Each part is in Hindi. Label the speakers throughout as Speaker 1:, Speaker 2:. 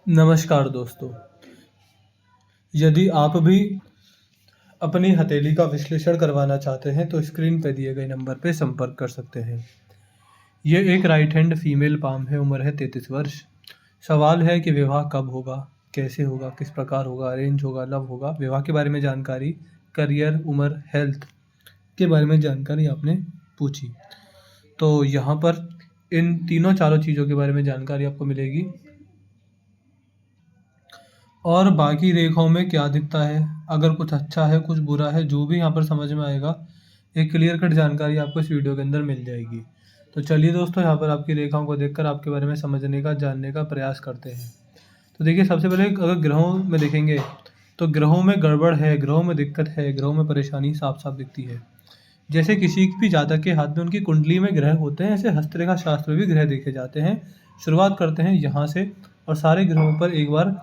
Speaker 1: नमस्कार दोस्तों। यदि आप भी अपनी हथेली का विश्लेषण करवाना चाहते हैं तो स्क्रीन पर दिए गए नंबर पर संपर्क कर सकते हैं। ये एक राइट हैंड फीमेल पाम है, उम्र है 33 वर्ष। सवाल है कि विवाह कब होगा, कैसे होगा, किस प्रकार होगा, अरेंज होगा, लव होगा, विवाह के बारे में जानकारी, करियर, उम्र, हेल्थ के बारे में जानकारी आपने पूछी। तो यहाँ पर इन तीनों चारों चीज़ों के बारे में जानकारी आपको मिलेगी और बाकी रेखाओं में क्या दिखता है, अगर कुछ अच्छा है, कुछ बुरा है, जो भी यहाँ पर समझ में आएगा, एक क्लियर कट जानकारी आपको इस वीडियो के अंदर मिल जाएगी। तो चलिए दोस्तों, यहाँ पर आपकी रेखाओं को देखकर आपके बारे में समझने का, जानने का प्रयास करते हैं। तो देखिए, सबसे पहले अगर ग्रहों में देखेंगे तो ग्रहों में गड़बड़ है, ग्रहों में दिक्कत है, ग्रहों में परेशानी साफ साफ दिखती है। जैसे किसी भी जातक के हाथ में उनकी कुंडली में ग्रह होते हैं, ऐसे हस्तरेखा शास्त्र में भी ग्रह देखे जाते हैं। शुरुआत करते हैं यहाँ से और सारे ग्रहों पर एक बार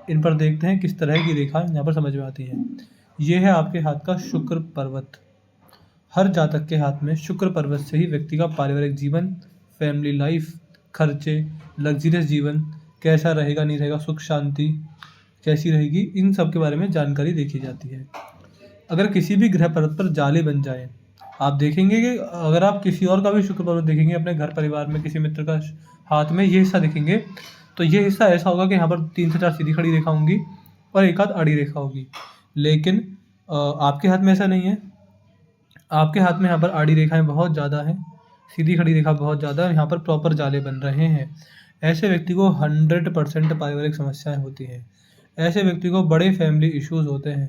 Speaker 1: इन पर देखते हैं किस तरह की रेखा यहाँ पर समझ में आती है। ये है आपके हाथ का शुक्र पर्वत। हर जातक के हाथ में शुक्र पर्वत से ही व्यक्ति का पारिवारिक जीवन, फैमिली लाइफ, खर्चे, लग्जरियस जीवन कैसा रहेगा, नहीं रहेगा, सुख शांति कैसी रहेगी, इन सब के बारे में जानकारी देखी जाती है। अगर किसी भी ग्रह पर्वत पर जाले बन जाए, आप देखेंगे कि अगर आप किसी और का भी शुक्र पर्वत देखेंगे अपने घर परिवार में, किसी मित्र का हाथ में ये हिस्सा देखेंगे, तो ये हिस्सा ऐसा होगा कि यहाँ पर 3 से 4 सीधी खड़ी रेखा होंगी और एक आध आड़ी रेखा होगी। लेकिन आपके हाथ में ऐसा नहीं है। आपके हाथ में यहाँ पर आड़ी रेखाएं बहुत ज़्यादा हैं, सीधी खड़ी रेखा बहुत ज़्यादा है, यहाँ पर प्रॉपर जाले बन रहे हैं। ऐसे व्यक्ति को 100% पारिवारिक समस्याएं होती हैं। ऐसे व्यक्ति को बड़े फैमिली इश्यूज होते हैं।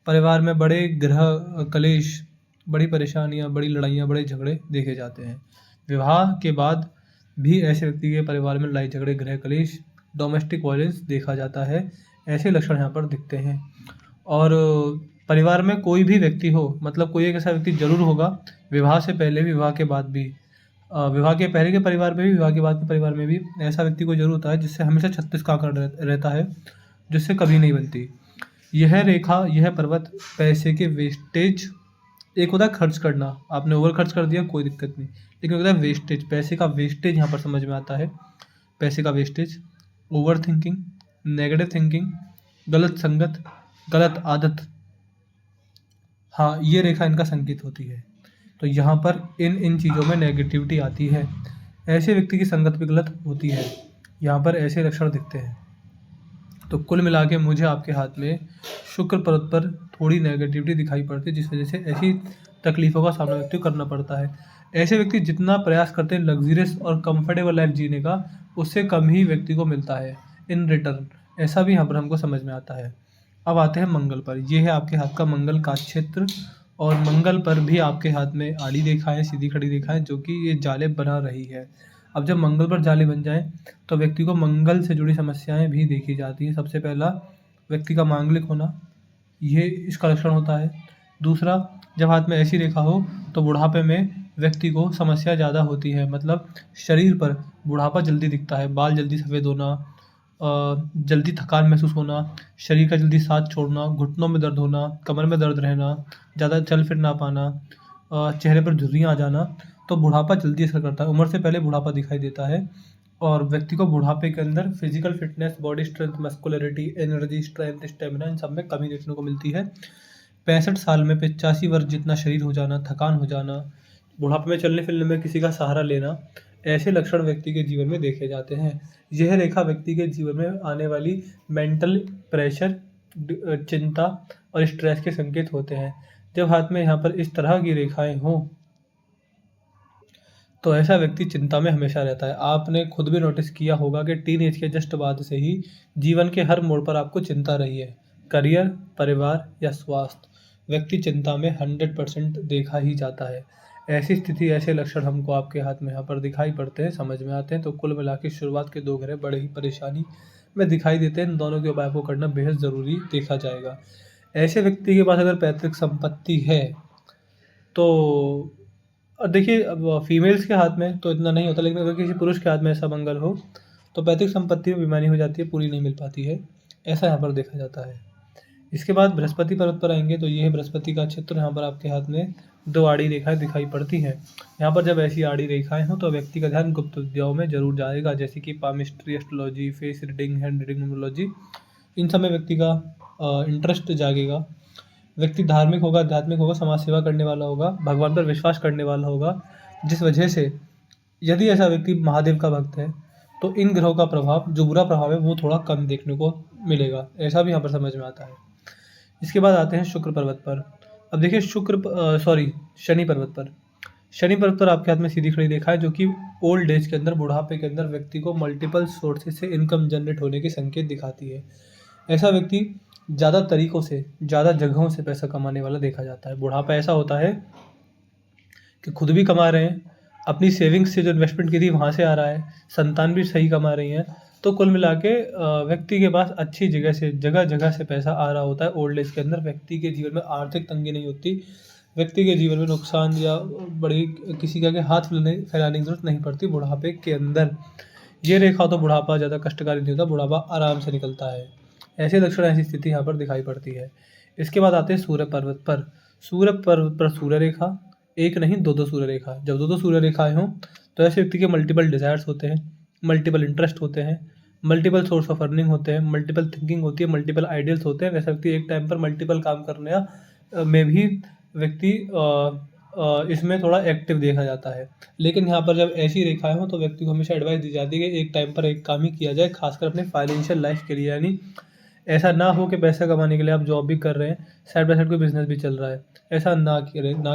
Speaker 1: परिवार में बड़े ग्रह कलेश, बड़ी परेशानियां, बड़ी लड़ाइयां, बड़े झगड़े देखे जाते हैं। विवाह के बाद भी ऐसे व्यक्ति के परिवार में लड़ाई झगड़े, गृह कलेश, डोमेस्टिक वायलेंस देखा जाता है। ऐसे लक्षण यहाँ पर दिखते हैं। और परिवार में कोई भी व्यक्ति हो, मतलब कोई एक ऐसा व्यक्ति जरूर होगा, विवाह से पहले भी, विवाह के बाद भी, विवाह के पहले के परिवार में भी, विवाह के बाद के परिवार में भी, ऐसा व्यक्ति को जरूर होता है जिससे हमेशा 36 का आंकड़ा रहता है, जिससे कभी नहीं बनती। यह रेखा, यह पर्वत पैसे के वेस्टेज, एक होता है खर्च करना, आपने ओवर खर्च कर दिया कोई दिक्कत नहीं, लेकिन होता है वेस्टेज, पैसे का वेस्टेज यहाँ पर समझ में आता है। पैसे का wastage, over thinking, negative thinking, गलत संगत, गलत आदत, हाँ, ये रेखा इनका संकेत होती है। तो यहाँ पर इन इन चीज़ों में नेगेटिविटी आती है। ऐसे व्यक्ति की संगत भी गलत होती है। यहाँ पर ऐसे लक्षण दिखते हैं। तो कुल मिला के मुझे आपके हाथ में शुक्र पर्वत पर थोड़ी नेगेटिविटी दिखाई पड़ती है, जिस वजह से ऐसी तकलीफ़ों का सामना व्यक्ति को करना पड़ता है। ऐसे व्यक्ति जितना प्रयास करते हैं लग्जरियस और कंफर्टेबल लाइफ जीने का, उससे कम ही व्यक्ति को मिलता है इन रिटर्न। ऐसा भी यहाँ पर हमको समझ में आता है। अब आते हैं मंगल पर। ये है आपके हाथ का मंगल का क्षेत्र और मंगल पर भी आपके हाथ में आड़ी रेखा है, सीधी खड़ी रेखा है, जो कि ये जाले बना रही है। अब जब मंगल पर जाले बन जाएं तो व्यक्ति को मंगल से जुड़ी समस्याएं भी देखी जाती हैं। सबसे पहला, व्यक्ति का मांगलिक होना, ये इसका लक्षण होता है। दूसरा, जब हाथ में ऐसी रेखा हो तो बुढ़ापे में व्यक्ति को समस्या ज़्यादा होती है, मतलब शरीर पर बुढ़ापा जल्दी दिखता है, बाल जल्दी सफ़ेद होना, जल्दी थकान महसूस होना, शरीर का जल्दी साथ छोड़ना, घुटनों में दर्द होना, कमर में दर्द रहना, ज़्यादा चल फिर ना पाना, चेहरे पर झुर्रियाँ आ जाना। तो बुढ़ापा जल्दी असर करता है, उम्र से पहले बुढ़ापा दिखाई देता है। और व्यक्ति को बुढ़ापे के अंदर physical fitness, body strength, muscularity, energy, strength, stamina, इन सब में कमी देखने को मिलती है। 65 साल में 85 वर्ष जितना शरीर हो जाना, थकान हो जाना, बुढ़ापे में चलने फिरने में किसी का सहारा लेना, ऐसे लक्षण व्यक्ति के जीवन में देखे जाते हैं। यह रेखा व्यक्ति के जीवन में आने वाली मेंटल प्रेशर, चिंता और स्ट्रेस के संकेत होते हैं। जब हाथ में यहाँ पर इस तरह की रेखाएं हों तो ऐसा व्यक्ति चिंता में हमेशा रहता है। आपने खुद भी नोटिस किया होगा कि टीन एज के जस्ट बाद से ही जीवन के हर मोड़ पर आपको चिंता रही है। करियर, परिवार या स्वास्थ्य, व्यक्ति चिंता में 100% देखा ही जाता है। ऐसी स्थिति, ऐसे लक्षण हमको आपके हाथ में यहाँ पर दिखाई पड़ते हैं, समझ में आते हैं। तो कुल मिला के शुरुआत के 2 ग्रह बड़े ही परेशानी में दिखाई देते हैं। इन दोनों के उपाय को करना बेहद ज़रूरी देखा जाएगा। ऐसे व्यक्ति के पास अगर पैतृक संपत्ति है तो, और देखिए, अब फीमेल्स के हाथ में तो इतना नहीं होता, लेकिन अगर किसी पुरुष के हाथ में ऐसा मंगल हो तो पैतृक संपत्ति में बेईमानी हो जाती है, पूरी नहीं मिल पाती है। ऐसा यहाँ पर देखा जाता है। इसके बाद बृहस्पति पर्वत पर आएंगे तो ये है बृहस्पति का क्षेत्र। यहाँ पर आपके हाथ में 2 आड़ी रेखाएं दिखाई पड़ती हैं। यहाँ पर जब ऐसी आड़ी रेखाएं हों तो व्यक्ति का ध्यान गुप्त विद्याओं में जरूर जाएगा, जैसे कि palmistry, astrology, face reading, hand reading, numerology. इन सब में व्यक्ति का इंटरेस्ट जागेगा। व्यक्ति धार्मिक होगा, आध्यात्मिक होगा, समाज सेवा करने वाला होगा, भगवान पर विश्वास करने वाला होगा, जिस वजह से यदि ऐसा व्यक्ति महादेव का भक्त है तो इन ग्रहों का प्रभाव, जो बुरा प्रभाव है, वो थोड़ा कम देखने को मिलेगा। ऐसा भी यहाँ पर समझ में आता है। इसके बाद आते हैं शुक्र पर्वत पर। अब देखिए शनि पर्वत पर। शनि पर्वत पर आपके हाथ में सीधी खड़ी रेखा है, जो कि ओल्ड एज के अंदर, बुढ़ापे के अंदर व्यक्ति को मल्टीपल सोर्सेज से इनकम जनरेट होने के संकेत दिखाती है। ऐसा व्यक्ति ज़्यादा तरीक़ों से, ज़्यादा जगहों से पैसा कमाने वाला देखा जाता है। बुढ़ापा ऐसा होता है कि खुद भी कमा रहे हैं, अपनी सेविंग्स से जो इन्वेस्टमेंट की थी वहाँ से आ रहा है, संतान भी सही कमा रही हैं, तो कुल मिला के व्यक्ति के पास अच्छी जगह जगह से पैसा आ रहा होता है। ओल्ड एज के अंदर व्यक्ति के जीवन में आर्थिक तंगी नहीं होती, व्यक्ति के जीवन में नुकसान या बड़ी किसी का के हाथ फैलाने की जरूरत नहीं पड़ती बुढ़ापे के अंदर। ये रेखा तो बुढ़ापा ज़्यादा कष्टकारी नहीं होता, बुढ़ापा आराम से निकलता है। ऐसे लक्षण, ऐसी स्थिति यहाँ पर दिखाई पड़ती है। इसके बाद आते हैं सूर्य पर्वत पर। सूर्य पर्वत पर सूर्य रेखा, एक नहीं 2 सूर्य रेखा। जब 2 सूर्य रेखाएं हों तो ऐसे व्यक्ति के मल्टीपल डिज़ायर्स होते हैं, मल्टीपल इंटरेस्ट होते हैं, मल्टीपल सोर्स ऑफ अर्निंग होते हैं, मल्टीपल थिंकिंग होती है, मल्टीपल आइडियल्स होते हैं। वैसे व्यक्ति एक टाइम पर मल्टीपल काम करने में भी व्यक्ति इसमें थोड़ा एक्टिव देखा जाता है। लेकिन यहाँ पर जब ऐसी रेखाएं हों तो व्यक्ति को हमेशा एडवाइस दी जाती है कि एक टाइम पर एक काम ही किया जाए, खासकर अपने फाइनेंशियल लाइफ के लिए। यानी ऐसा ना हो कि पैसा कमाने के लिए आप जॉब भी कर रहे हैं, साइड बाय साइड कोई बिजनेस भी चल रहा है। ऐसा ना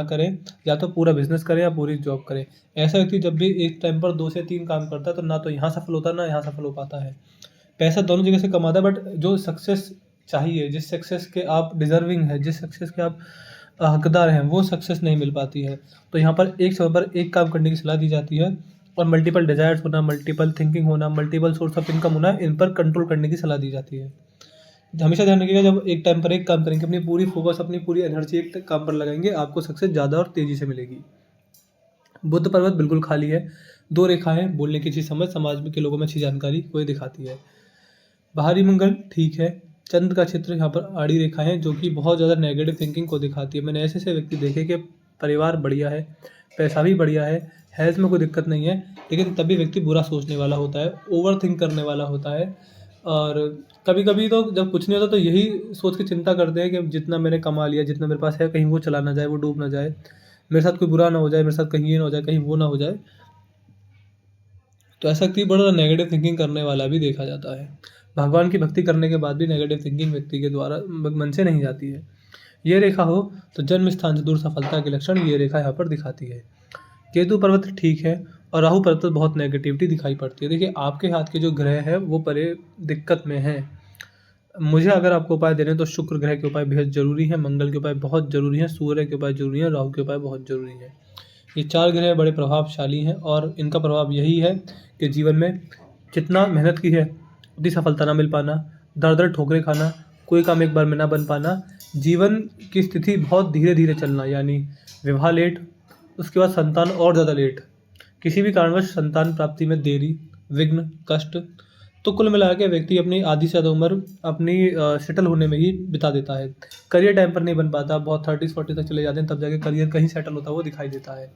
Speaker 1: करें, या तो पूरा बिजनेस करें या पूरी जॉब करें। ऐसा व्यक्ति जब भी एक टाइम पर 2 से 3 काम करता है तो ना तो यहाँ सफल होता है, ना यहाँ सफल हो पाता है। पैसा दोनों जगह से कमाता है, बट जो सक्सेस चाहिए, जिस सक्सेस के आप डिजर्विंग है, जिस सक्सेस के आप हकदार हैं, वो सक्सेस नहीं मिल पाती है। तो यहाँ पर एक समय पर एक काम करने की सलाह दी जाती है, और मल्टीपल डिजायर्स होना, मल्टीपल थिंकिंग होना, मल्टीपल सोर्स ऑफ इनकम होना, इन पर कंट्रोल करने की सलाह दी जाती है। हमेशा ध्यान रखिएगा, जब एक टाइम पर एक काम करेंगे, अपनी पूरी फोकस, अपनी पूरी एनर्जी एक काम पर लगाएंगे, आपको सक्सेस ज़्यादा और तेज़ी से मिलेगी। बुध पर्वत बिल्कुल खाली है, 2 रेखाएं, बोलने की अच्छी समझ, समाज में के लोगों में अच्छी जानकारी को ये दिखाती है। बाहरी मंगल ठीक है। चंद्र का क्षेत्र, यहाँ पर आड़ी रेखाएं हैं, जो कि बहुत ज़्यादा नेगेटिव थिंकिंग को दिखाती है। मैंने ऐसे व्यक्ति देखे कि परिवार बढ़िया है, पैसा भी बढ़िया है, हेल्थ में कोई दिक्कत नहीं है, लेकिन तभी व्यक्ति बुरा सोचने वाला होता है, ओवर थिंक करने वाला होता है। और कभी कभी तो जब कुछ नहीं होता तो यही सोच के चिंता करते हैं कि जितना मैंने कमा लिया, जितना मेरे पास है, कहीं वो चला ना जाए, वो डूब ना जाए, मेरे साथ कोई बुरा ना हो जाए, मेरे साथ कहीं ये ना हो जाए, कहीं वो ना हो जाए। तो ऐसा व्यक्ति बड़ा नेगेटिव थिंकिंग करने वाला भी देखा जाता है। भगवान की भक्ति करने के बाद भी नेगेटिव थिंकिंग व्यक्ति के द्वारा मन से नहीं जाती है। ये रेखा हो तो जन्म स्थान से दूर सफलता के लक्षण ये रेखा यहाँ पर दिखाती है। केतु पर्वत ठीक है, और राहु पर्वत पर बहुत नेगेटिविटी दिखाई पड़ती है। देखिए, आपके हाथ के जो ग्रह हैं वो बड़े दिक्कत में हैं। मुझे अगर आपको उपाय देने तो शुक्र ग्रह के उपाय बेहद जरूरी है, मंगल के उपाय बहुत जरूरी हैं, सूर्य के उपाय जरूरी हैं, राहु के उपाय बहुत जरूरी हैं। ये 4 ग्रह बड़े प्रभावशाली हैं, और इनका प्रभाव यही है कि जीवन में जितना मेहनत की है उतनी सफलता ना मिल पाना, दर दर ठोकरें खाना, कोई काम एक बार में ना बन पाना, जीवन की स्थिति बहुत धीरे धीरे चलना, यानी विवाह लेट, उसके बाद संतान और ज़्यादा लेट, किसी भी कारणवश संतान प्राप्ति में देरी, विघ्न, कष्ट। तो कुल मिला के व्यक्ति अपनी आधी से ज़्यादा उम्र अपनी सेटल होने में ही बिता देता है। करियर टाइम पर नहीं बन पाता, बहुत 30-40 तक चले जाते हैं, तब जाके करियर कहीं सेटल होता है वो दिखाई देता है।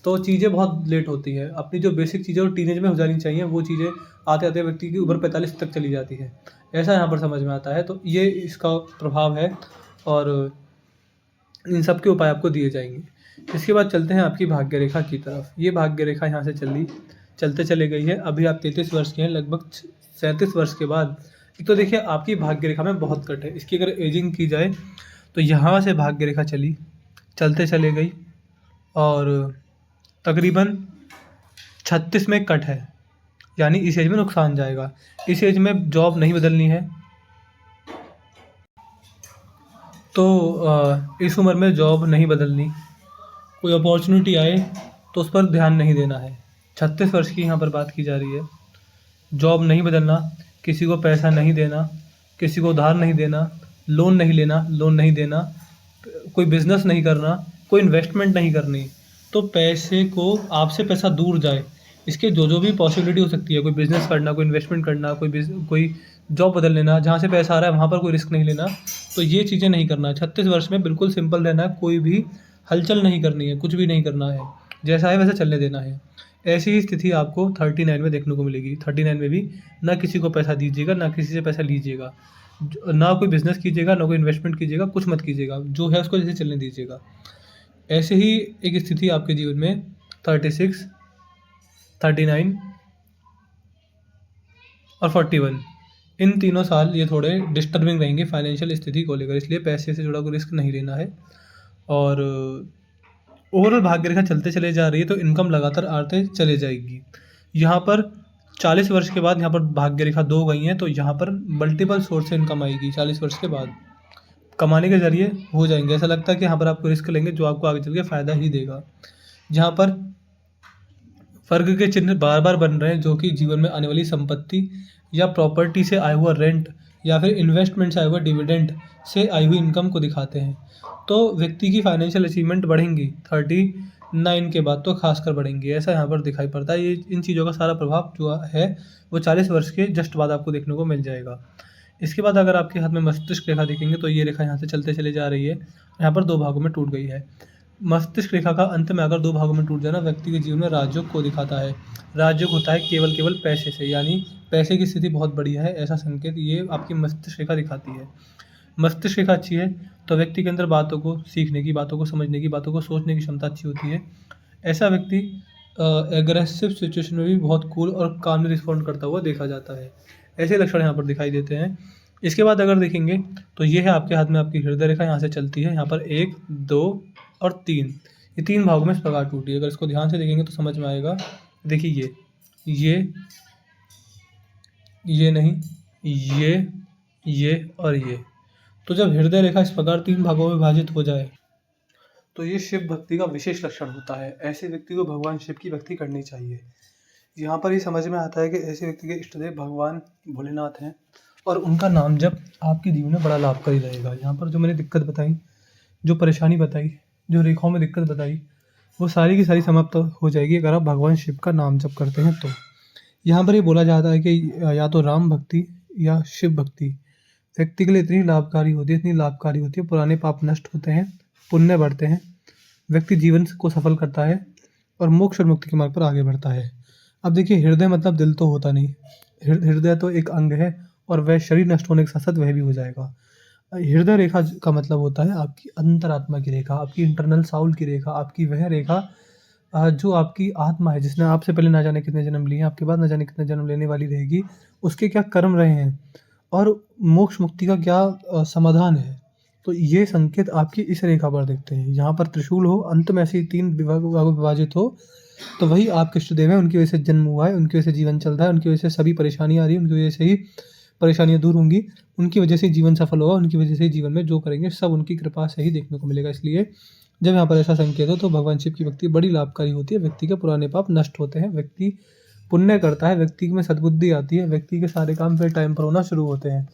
Speaker 1: तो चीज़ें बहुत लेट होती हैं। अपनी जो बेसिक चीज़ें और टीनेज में हो जानी चाहिए, वो चीज़ें आते आते व्यक्ति की उम्र 45 तक चली जाती है। ऐसा यहाँ पर समझ में आता है। तो ये इसका प्रभाव है, और इन सब के उपाय आपको दिए जाएंगे। इसके बाद चलते हैं आपकी भाग्य रेखा की तरफ। ये भाग्य रेखा यहाँ से चलते चले गई है। अभी आप 33 वर्ष के हैं, लगभग 37 वर्ष के बाद एक तो देखिए आपकी भाग्य रेखा में बहुत कट है। इसकी अगर एजिंग की जाए तो यहाँ से भाग्य रेखा चलते चले गई, और तकरीबन 36 में कट है, यानी इस एज में नुकसान जाएगा। इस एज में जॉब नहीं बदलनी है, तो इस उम्र में जॉब नहीं बदलनी, कोई अपॉर्चुनिटी आए तो उस पर ध्यान नहीं देना है। 36 वर्ष की यहाँ पर बात की जा रही है। जॉब नहीं बदलना, किसी को पैसा नहीं देना, किसी को उधार नहीं देना, लोन नहीं लेना, लोन नहीं देना, कोई बिजनेस नहीं करना, कोई इन्वेस्टमेंट नहीं करनी। तो पैसे को, आपसे पैसा दूर जाए, इसके जो भी पॉसिबिलिटी हो सकती है, कोई बिजनेस करना, कोई इन्वेस्टमेंट करना, कोई जॉब बदल लेना, जहाँ से पैसा आ रहा है वहाँ पर कोई रिस्क नहीं लेना। तो ये चीज़ें नहीं करना है। 36 वर्ष में बिल्कुल सिंपल रहना है, कोई भी हलचल नहीं करनी है, कुछ भी नहीं करना है, जैसा है वैसे चलने देना है। ऐसी ही स्थिति आपको 39 में देखने को मिलेगी। 39 में भी ना किसी को पैसा दीजिएगा, ना किसी से पैसा लीजिएगा, ना कोई बिज़नेस कीजिएगा, ना कोई इन्वेस्टमेंट कीजिएगा, कुछ मत कीजिएगा, जो है उसको जैसे चलने दीजिएगा। ऐसे ही एक स्थिति आपके जीवन में 36, 39 और 41, इन तीनों साल ये थोड़े डिस्टर्बिंग रहेंगे फाइनेंशियल स्थिति को लेकर, इसलिए पैसे से जुड़ा कोई रिस्क नहीं लेना है। और ओवरऑल भाग्य रेखा चलते चले जा रही है, तो इनकम लगातार आते चले जाएगी। यहाँ पर 40 वर्ष के बाद यहाँ पर भाग्य रेखा 2 गई हैं, तो यहाँ पर मल्टीपल सोर्स से इनकम आएगी। 40 वर्ष के बाद कमाने के ज़रिए हो जाएंगे। ऐसा लगता है कि यहाँ पर आप रिस्क लेंगे जो आपको आगे चल के फ़ायदा ही देगा। जहाँ पर वर्ग के चिन्ह बार बार बन रहे हैं, जो कि जीवन में आने वाली संपत्ति या प्रॉपर्टी से आया हुआ रेंट या फिर इन्वेस्टमेंट से आया हुआ डिविडेंड से आई हुई इनकम को दिखाते हैं। तो व्यक्ति की फाइनेंशियल अचीवमेंट बढ़ेंगी 39 के बाद, तो खासकर बढ़ेंगी, ऐसा यहाँ पर दिखाई पड़ता है। ये इन चीज़ों का सारा प्रभाव जो है वो 40 वर्ष के जस्ट बाद आपको देखने को मिल जाएगा। इसके बाद अगर आपके हाथ में मस्तिष्क रेखा देखेंगे, तो ये रेखा यहाँ से चलते चले जा रही है, यहाँ पर 2 भागों में टूट गई है। मस्तिष्क रेखा का अंत में अगर 2 भागों में टूट जाना व्यक्ति के जीवन में राजयोग को दिखाता है। राजयोग होता है केवल पैसे से, यानी पैसे की स्थिति बहुत बढ़िया है, ऐसा संकेत ये आपकी मस्तिष्क रेखा दिखाती है। मस्तिष्क रेखा अच्छी है तो व्यक्ति के अंदर बातों को सीखने की, बातों को समझने की, बातों को सोचने की क्षमता अच्छी होती है। ऐसा व्यक्ति एग्रेसिव सिचुएशन में भी बहुत कूल और कामली रिस्पॉन्ड करता हुआ देखा जाता है। ऐसे लक्षण यहाँ पर दिखाई देते हैं। इसके बाद अगर देखेंगे तो ये है आपके हाथ में आपकी हृदय रेखा यहाँ से चलती है। यहाँ पर 1, 2 और 3, ये 3 भागों में इस प्रकार टूटी है। अगर इसको ध्यान से देखेंगे तो समझ में आएगा। देखिए ये नहीं, ये और ये। तो जब हृदय रेखा इस प्रकार 3 भागों में विभाजित हो जाए तो ये शिव भक्ति का विशेष लक्षण होता है। ऐसे व्यक्ति को भगवान शिव की भक्ति करनी चाहिए। यहाँ पर ये समझ में आता है कि ऐसे व्यक्ति के इष्ट देव भगवान भोलेनाथ हैं और उनका नाम जब आपके जीवन में बड़ा लाभकारी रहेगा। यहाँ पर जो मैंने दिक्कत बताई, जो परेशानी बताई, जो रेखाओं में दिक्कत बताई, वो सारी की सारी समाप्त हो जाएगी अगर आप भगवान शिव का नाम जप करते हैं तो। यहाँ पर ये बोला जाता है कि या तो राम भक्ति या शिव भक्ति व्यक्ति के लिए इतनी लाभकारी होती है, पुराने पाप नष्ट होते हैं, पुण्य बढ़ते हैं, व्यक्ति जीवन को सफल करता है और मोक्ष और मुक्ति के मार्ग पर आगे बढ़ता है। अब देखिए, हृदय मतलब दिल तो होता नहीं, हृदय तो एक अंग है और वह शरीर नष्ट होने के साथ साथ वह भी हो जाएगा। हृदय रेखा का मतलब होता है आपकी अंतरात्मा की रेखा, आपकी इंटरनल साउल की रेखा, आपकी वह रेखा जो आपकी आत्मा है, जिसने आपसे पहले ना जाने कितने जन्म लिए हैं, आपके बाद ना जाने कितने जन्म लेने वाली रहेगी, उसके क्या कर्म रहे हैं और मोक्ष मुक्ति का क्या समाधान है। तो ये संकेत आपकी इस रेखा पर दिखते हैं। यहाँ पर त्रिशूल हो, अंत में ऐसे 3 विभागों में विभाजित हो, तो वही आपके इष्ट देव हैं, उनकी वजह से जन्म हुआ है, उनकी वजह से जीवन चल रहा है, उनकी वजह से सभी परेशानियाँ आ रही है, उनकी वजह से ही परेशानियाँ दूर होंगी, उनकी वजह से जीवन सफल होगा, उनकी वजह से ही जीवन में जो करेंगे सब उनकी कृपा से ही देखने को मिलेगा। इसलिए जब यहाँ पर ऐसा संकेत हो तो भगवान शिव की भक्ति बड़ी लाभकारी होती है। व्यक्ति के पुराने पाप नष्ट होते हैं, व्यक्ति पुण्य करता है, व्यक्ति में सद्बुद्धि आती है, व्यक्ति के सारे काम फिर टाइम पर होना शुरू होते हैं।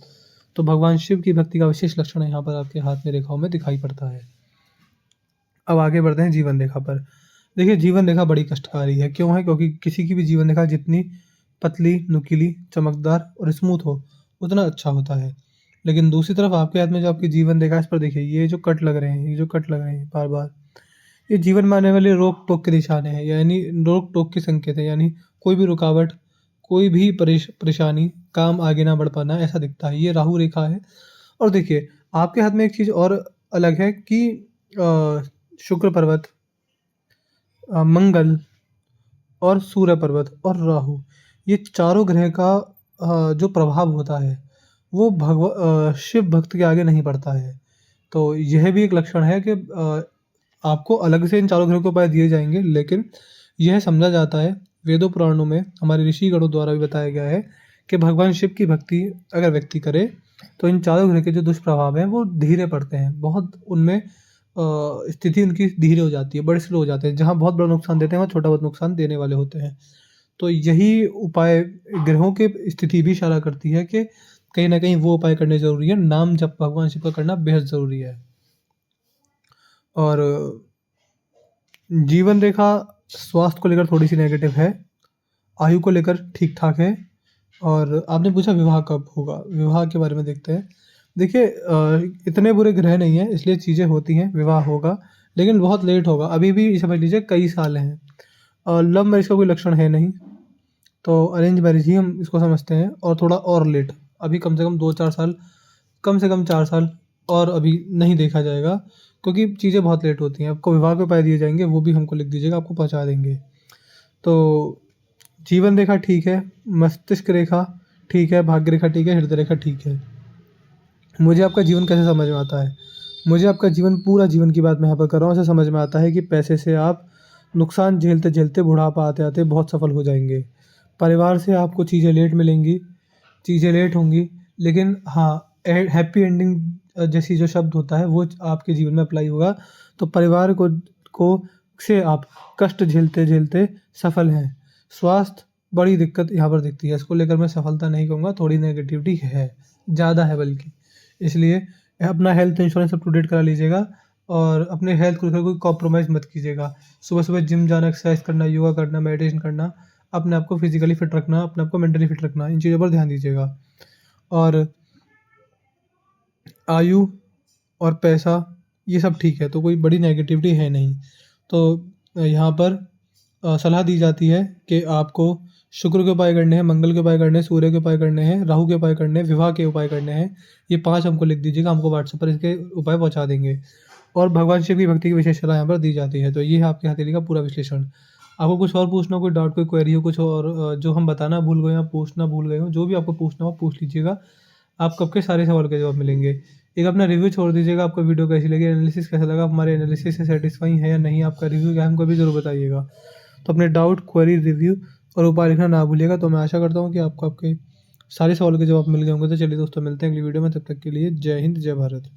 Speaker 1: तो भगवान शिव की भक्ति का विशेष लक्षण यहाँ पर आपके हाथ में रेखाओं में दिखाई पड़ता है। अब आगे बढ़ते हैं जीवन रेखा पर। देखिए, जीवन रेखा बड़ी कष्टकारी है। क्यों है? क्योंकि किसी की भी जीवन रेखा जितनी पतली, नुकीली, चमकदार और स्मूथ हो उतना अच्छा होता है। लेकिन दूसरी तरफ आपके हाथ में जो आपकी जीवन रेखा है, इस पर देखिए, ये जो कट लग रहे हैं बार बार, ये जीवन में आने वाले रोक टोक के निशाने हैं, यानी रोक टोक के संकेत हैं। यानी कोई भी रुकावट, कोई भी परेशानी, काम आगे ना बढ़ पाना, ऐसा दिखता है। ये राहु रेखा है। और देखिए, आपके हाथ में एक चीज़ और अलग है कि शुक्र पर्वत, मंगल और सूर्य पर्वत और राहु, ये चारों ग्रह का जो प्रभाव होता है वो शिव भक्त के आगे नहीं पड़ता है। तो यह भी एक लक्षण है कि आपको अलग से इन चारों ग्रहों के उपाय दिए जाएंगे, लेकिन यह समझा जाता है, वेदों पुराणों में हमारे ऋषिगणों द्वारा भी बताया गया है कि भगवान शिव की भक्ति अगर व्यक्ति करे तो इन चारों ग्रह के जो दुष्प्रभाव हैं वो धीरे पड़ते हैं। बहुत उनमें स्थिति उनकी धीरे हो जाती है, बड़े स्लो हो जाते हैं। जहाँ बहुत बड़ा नुकसान देते हैं वहाँ छोटा बहुत नुकसान देने वाले होते हैं। तो यही उपाय ग्रहों के स्थिति भी इशारा करती है कि कहीं ना कहीं वो उपाय करने ज़रूरी है। नाम जप भगवान शिव का करना बेहद ज़रूरी है। और जीवन रेखा स्वास्थ्य को लेकर थोड़ी सी नेगेटिव है, आयु को लेकर ठीक ठाक है, और आपने पूछा विवाह कब होगा? विवाह के बारे में देखते हैं। देखिए इतने बुरे ग्रह नहीं हैं इसलिए चीज़ें होती हैं, विवाह होगा, लेकिन बहुत लेट होगा। अभी भी समझ लीजिए कई साल हैं। लव मैरिज का कोई लक्षण है नहीं, तो अरेंज मैरिज ही हम इसको समझते हैं और थोड़ा और लेट, अभी कम से कम 2-4 साल, कम से कम 4 साल और अभी नहीं देखा जाएगा, क्योंकि चीज़ें बहुत लेट होती हैं। आपको विवाह के उपाय दिए जाएँगे, वो भी हमको लिख दीजिएगा, आपको पहुँचा देंगे। तो जीवन रेखा ठीक है, मस्तिष्क रेखा ठीक है, भाग्य रेखा ठीक है, हृदय रेखा ठीक है। मुझे आपका जीवन कैसे समझ में आता है? मुझे आपका जीवन, पूरा जीवन की बात मैं यहाँ पर कर रहा हूँ, ऐसे समझ में आता है कि पैसे से आप नुकसान झेलते-झेलते बुढ़ापा आते-आते बहुत सफल हो जाएँगे। परिवार से आपको चीज़ें लेट मिलेंगी, चीज़ें लेट होंगी, लेकिन हाँ, हैप्पी एंडिंग जैसी जो शब्द होता है वो आपके जीवन में अप्लाई होगा। तो परिवार को से आप कष्ट झेलते-झेलते सफल हैं। स्वास्थ्य बड़ी दिक्कत यहाँ पर दिखती है, इसको लेकर मैं सफलता नहीं कहूँगा, थोड़ी नेगेटिविटी है, ज़्यादा है बल्कि। इसलिए अपना health insurance up to date करा लीजिएगा और अपने हेल्थ को लेकर कोई कॉम्प्रोमाइज़ मत कीजिएगा। सुबह-सुबह जिम जाना, एक्सरसाइज करना, योगा करना, मेडिटेशन करना, अपने आप को फिज़िकली फिट रखना, अपने आप को मेंटली फिट रखना, इन चीज़ों पर ध्यान दीजिएगा। और आयु और पैसा ये सब ठीक है, तो कोई बड़ी नेगेटिविटी है नहीं। तो यहाँ पर सलाह दी जाती है कि आपको शुक्र के उपाय करने हैं, मंगल के उपाय करने हैं, सूर्य के उपाय करने हैं, राहु के उपाय करने हैं, विवाह के उपाय करने हैं। ये 5 हमको लिख दीजिएगा, हमको व्हाट्सएप पर इसके उपाय पहुँचा देंगे। और भगवान शिव की भक्ति की विशेष सलाह यहाँ पर दी जाती है। तो ये है आपके हथेली का पूरा विश्लेषण। आपको कुछ और पूछना हो, कोई डाउट, कोई क्वेरी हो, कुछ और जो हम बताना भूल गए हो या पूछना भूल गए हो, जो भी आपको पूछना हो पूछ लीजिएगा। आपको आपके सारे सवालों के जवाब मिलेंगे। एक अपना रिव्यू छोड़ दीजिएगा, आपको वीडियो कैसी लगी, एनालिसिस कैसा लगा, हमारे एनालिसिस से सैटिस्फाई है या नहीं, आपका रिव्यू क्या है हमको भी ज़रूर बताइएगा। तो अपने डाउट, क्वेरी, रिव्यू और उपाय लिखना ना भूलिएगा। तो मैं आशा करता हूँ कि आपको आपके सारे सवालों के जवाब मिल गए होंगे। तो चलिए दोस्तों, मिलते हैं अगली वीडियो में, तब तक के लिए जय हिंद, जय भारत।